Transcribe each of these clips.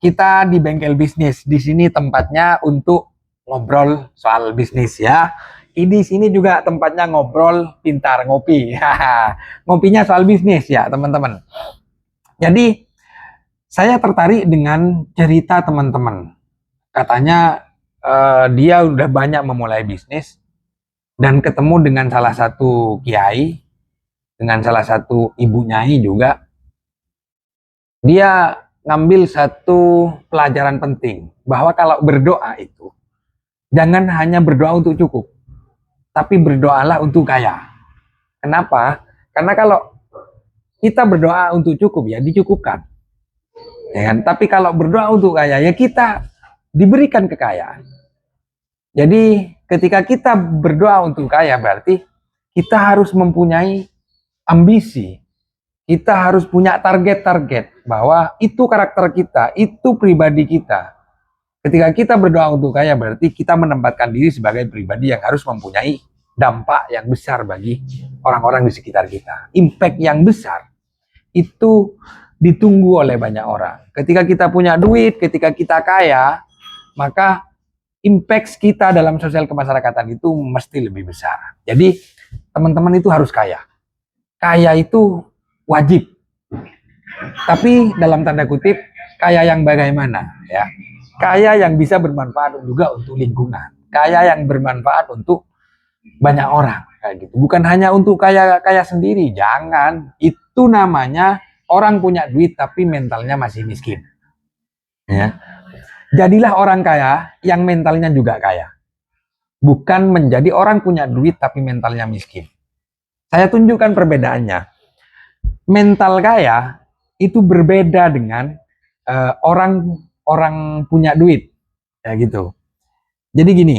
Kita di bengkel bisnis. Di sini tempatnya untuk ngobrol soal bisnis ya. Di sini juga tempatnya ngobrol pintar ngopi. Ngopinya soal bisnis ya, teman-teman. Jadi saya tertarik dengan cerita teman-teman. Katanya dia udah banyak memulai bisnis dan ketemu dengan salah satu kiai, dengan salah satu ibu nyai juga. Dia ngambil satu pelajaran penting bahwa kalau berdoa itu jangan hanya berdoa untuk cukup, tapi berdoalah untuk kaya. Kenapa? Karena kalau kita berdoa untuk cukup ya dicukupkan, ya kan? Tapi kalau berdoa untuk kaya ya kita diberikan kekayaan. Jadi ketika kita berdoa untuk kaya berarti kita harus mempunyai ambisi. Kita harus punya target-target bahwa itu karakter kita, itu pribadi kita. Ketika kita berdoa untuk kaya berarti kita menempatkan diri sebagai pribadi yang harus mempunyai dampak yang besar bagi orang-orang di sekitar kita. Impact yang besar itu ditunggu oleh banyak orang. Ketika kita punya duit, ketika kita kaya, maka impact kita dalam sosial kemasyarakatan itu mesti lebih besar. Jadi teman-teman itu harus kaya. Kaya itu wajib. Tapi dalam tanda kutip, kaya yang bagaimana ya? Kaya yang bisa bermanfaat juga untuk lingkungan. Kaya yang bermanfaat untuk banyak orang kayak gitu. Bukan hanya untuk kaya sendiri, jangan. Itu namanya orang punya duit tapi mentalnya masih miskin. Ya. Jadilah orang kaya yang mentalnya juga kaya. Bukan menjadi orang punya duit tapi mentalnya miskin. Saya tunjukkan perbedaannya. Mental kaya itu berbeda dengan orang punya duit, ya gitu. Jadi gini,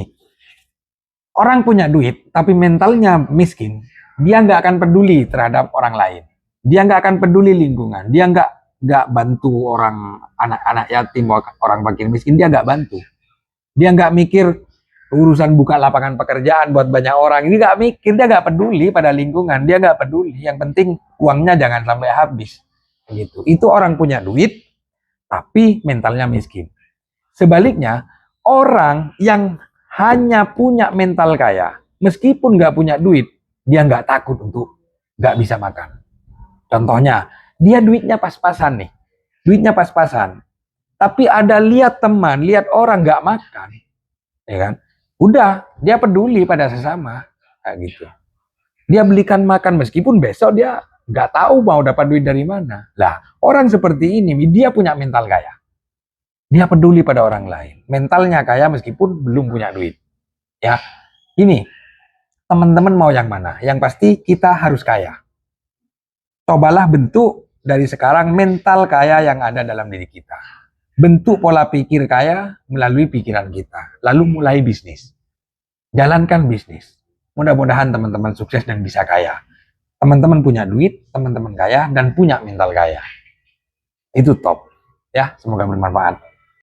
orang punya duit tapi mentalnya miskin, dia nggak akan peduli terhadap orang lain, dia nggak akan peduli lingkungan, dia nggak bantu orang anak-anak yatim, orang fakir miskin, dia nggak bantu, dia nggak mikir urusan buka lapangan pekerjaan buat banyak orang, ini nggak mikir, dia nggak peduli pada lingkungan, dia nggak peduli, yang penting uangnya jangan sampai habis, gitu. Itu orang punya duit tapi mentalnya miskin. Sebaliknya, orang yang hanya punya mental kaya, meskipun nggak punya duit, dia nggak takut untuk nggak bisa makan. Contohnya, dia duitnya pas-pasan nih, duitnya pas-pasan, tapi ada lihat teman, lihat orang nggak makan, ya kan? Udah, dia peduli pada sesama, kayak gitu. Dia belikan makan meskipun besok dia nggak tahu mau dapat duit dari mana. Lah, orang seperti ini dia punya mental kaya. Dia peduli pada orang lain. Mentalnya kaya meskipun belum punya duit. Ya, ini teman-teman mau yang mana? Yang pasti kita harus kaya. Cobalah bentuk dari sekarang mental kaya yang ada dalam diri kita. Bentuk pola pikir kaya melalui pikiran kita. Lalu mulai bisnis. Jalankan bisnis. Mudah-mudahan teman-teman sukses dan bisa kaya. Teman-teman punya duit, teman-teman kaya, dan punya mental kaya. Itu top. Ya, semoga bermanfaat.